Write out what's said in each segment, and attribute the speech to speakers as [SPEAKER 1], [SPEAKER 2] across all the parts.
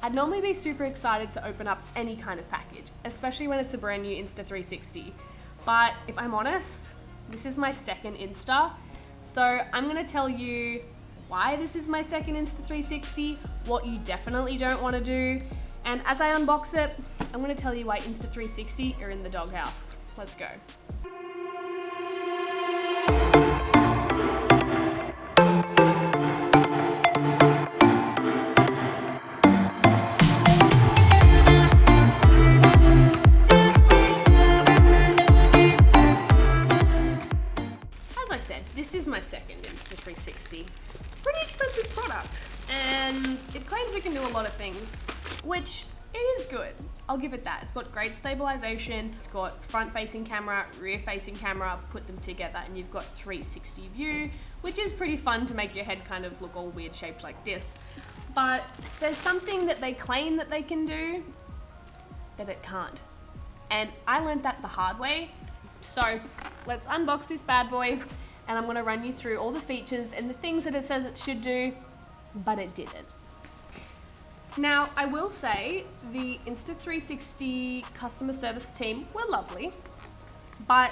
[SPEAKER 1] I'd normally be super excited to open up any kind of package, especially when it's a brand new Insta360. But if I'm honest, this is my second Insta. So I'm gonna tell you why this is my second Insta360, what you definitely don't wanna do, and as I unbox it, I'm gonna tell you why Insta360 are in the doghouse. Let's go. This is my second Insta360. Pretty expensive product, and it claims it can do a lot of things, which it is good. I'll give it that. It's got great stabilization, it's got front-facing camera, rear-facing camera, put them together and you've got 360 view, which is pretty fun to make your head kind of look all weird shaped like this. But there's something that they claim that they can do that it can't. And I learned that the hard way. So let's unbox this bad boy, and I'm gonna run you through all the features and the things that it says it should do, but it didn't. Now, I will say the Insta360 customer service team were lovely, but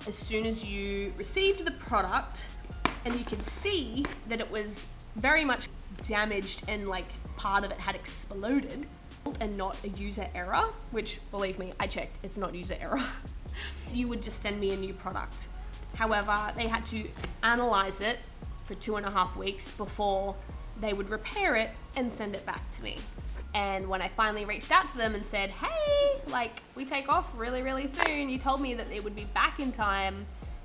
[SPEAKER 1] as soon as you received the product, and you can see that it was very much damaged and like part of it had exploded, and not a user error, which believe me, I checked, it's not user error, you would just send me a new product. However, they had to analyze it for 2.5 weeks before they would repair it and send it back to me. And when I finally reached out to them and said, hey, like, we take off really, really soon, you told me that it would be back in time,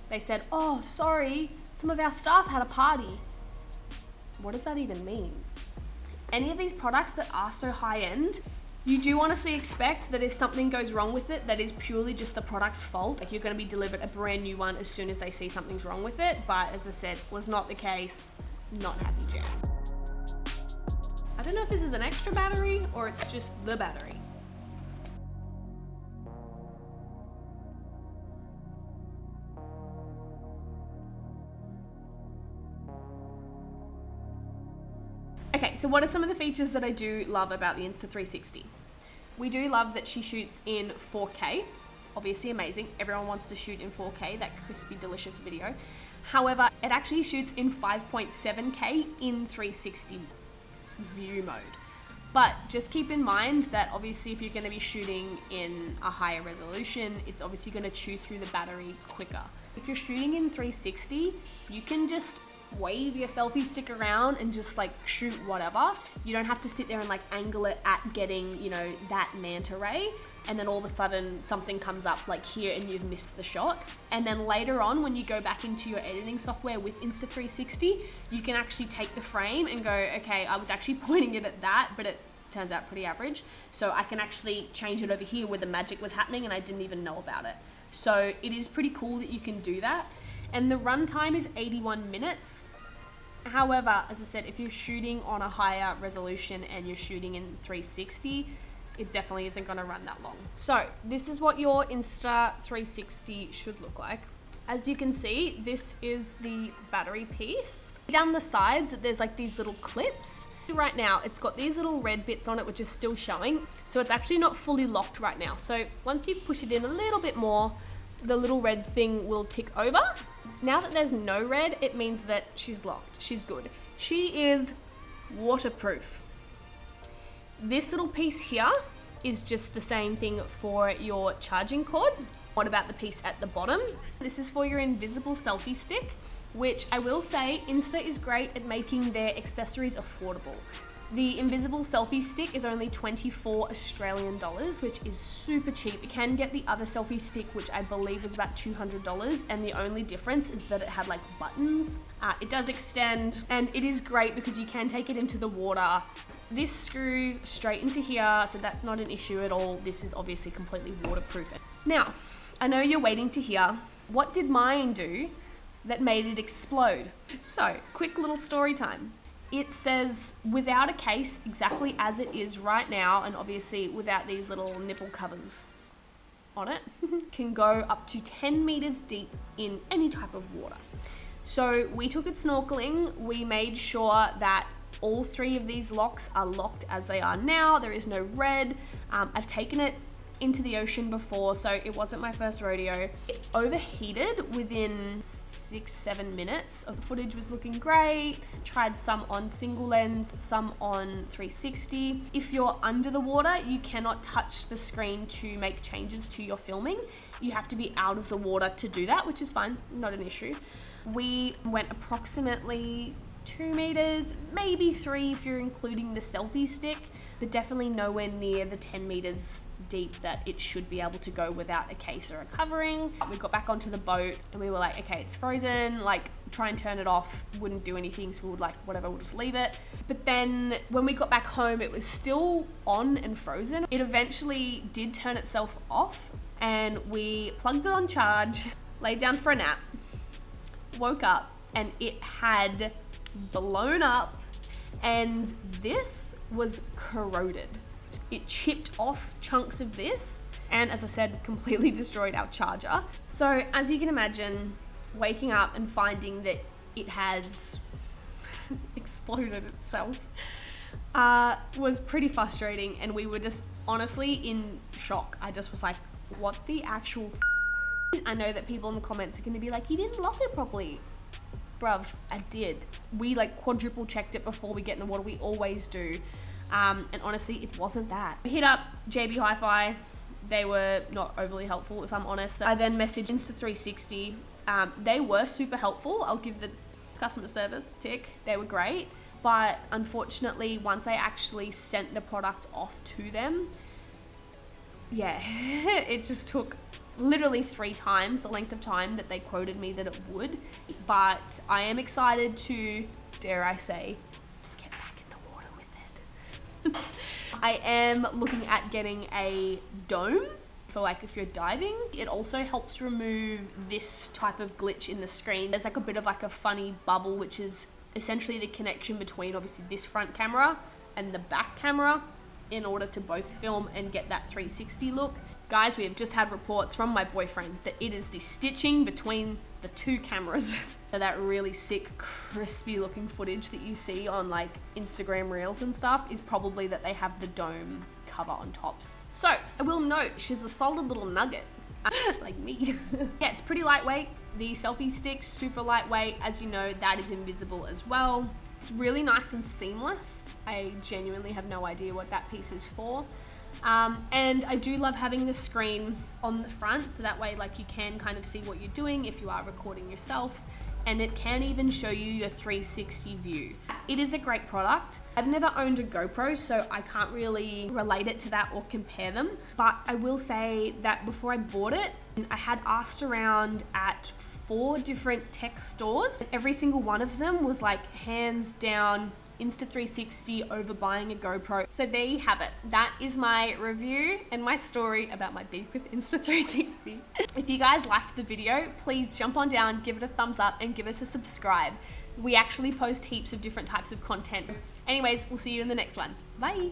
[SPEAKER 1] they said, oh, sorry, some of our staff had a party. What does that even mean? Any of these products that are so high end, you do honestly expect that if something goes wrong with it, that is purely just the product's fault. Like, you're gonna be delivered a brand new one as soon as they see something's wrong with it. But as I said, was not the case. Not happy Jen. I don't know if this is an extra battery or it's just the battery. Okay, so what are some of the features that I do love about the Insta360? We do love that she shoots in 4K, obviously amazing. Everyone wants to shoot in 4K, that crispy, delicious video. However, it actually shoots in 5.7K in 360 view mode. But just keep in mind that obviously if you're gonna be shooting in a higher resolution, it's obviously gonna chew through the battery quicker. If you're shooting in 360, you can just wave your selfie stick around and just like shoot whatever. You don't have to sit there and like angle it at getting, you know, that manta ray, and then all of a sudden something comes up like here and you've missed the shot. And then later on, when you go back into your editing software with Insta360, you can actually take the frame and go, okay, I was actually pointing it at that, but it turns out pretty average. So I can actually change it over here where the magic was happening and I didn't even know about it. So it is pretty cool that you can do that. And the runtime is 81 minutes. However, as I said, if you're shooting on a higher resolution and you're shooting in 360, it definitely isn't gonna run that long. So this is what your Insta360 should look like. As you can see, this is the battery piece. Down the sides, there's like these little clips. Right now, it's got these little red bits on it, which is still showing. So it's actually not fully locked right now. So once you push it in a little bit more, the little red thing will tick over. Now that there's no red, it means that she's locked, she's good. She is waterproof. This little piece here is just the same thing for your charging cord. What about the piece at the bottom? This is for your invisible selfie stick, which I will say, Insta is great at making their accessories affordable. The invisible selfie stick is only 24 Australian dollars, which is super cheap. You can get the other selfie stick, which I believe was about $200, and the only difference is that it had like buttons. It does extend, and it is great because you can take it into the water. This screws straight into here, so that's not an issue at all. This is obviously completely waterproof. Now, I know you're waiting to hear, what did mine do that made it explode? So, quick little story time. It says without a case, exactly as it is right now, and obviously without these little nipple covers on it, can go up to 10 meters deep in any type of water. So we took it snorkeling. We made sure that All 3 of these locks are locked as they are now. There is no red. I've taken it into the ocean before, so it wasn't my first rodeo. It overheated within 6-7 minutes. The footage was looking great. Tried some on single lens, some on 360. If you're under the water, you cannot touch the screen to make changes to your filming. You have to be out of the water to do that, which is fine, not an issue. We went approximately 2 meters, maybe 3 if you're including the selfie stick, but definitely nowhere near the 10 meters deep that it should be able to go without a case or a covering. We got back onto the boat and we were like, okay, it's frozen, like try and turn it off, wouldn't do anything, so we would like, whatever, we'll just leave it. But then when we got back home, it was still on and frozen. It eventually did turn itself off and we plugged it on charge, laid down for a nap, woke up and it had blown up and this was corroded. It chipped off chunks of this and, as I said, completely destroyed our charger. So as you can imagine, waking up and finding that it has exploded itself was pretty frustrating, and we were just honestly in shock. I just was like, what the actual I know that people in the comments are going to be like, you didn't lock it properly. Bruv, I did. We like quadruple checked it before we get in the water. We always do. And honestly, it wasn't that. We hit up JB Hi-Fi. They were not overly helpful, if I'm honest. I then messaged Insta360. They were super helpful. I'll give the customer service tick. They were great. But unfortunately, once I actually sent the product off to them, yeah, it just took literally 3 times the length of time that they quoted me that it would. But I am excited to, dare I say, get back in the water with it. I am looking at getting a dome for like if you're diving. It also helps remove this type of glitch in the screen. There's like a bit of like a funny bubble, which is essentially the connection between obviously this front camera and the back camera in order to both film and get that 360 look. Guys, we have just had reports from my boyfriend that it is the stitching between the 2 cameras. So that really sick, crispy looking footage that you see on like Instagram Reels and stuff is probably that they have the dome cover on top. So I will note, she's a solid little nugget, like me. Yeah, it's pretty lightweight. The selfie stick, super lightweight. As you know, that is invisible as well. It's really nice and seamless. I genuinely have no idea what that piece is for. And I do love having the screen on the front, so that way like you can kind of see what you're doing if you are recording yourself, and it can even show you your 360 view. It is a great product. I've never owned a GoPro, so I can't really relate it to that or compare them, but I will say that before I bought it, I had asked around at 4 different tech stores. Every single one of them was like hands down Insta360 over buying a GoPro. So there you have it. That is my review and my story about my beef with Insta360. If you guys liked the video, please jump on down, give it a thumbs up and give us a subscribe. We actually post heaps of different types of content. Anyways, we'll see you in the next one. Bye.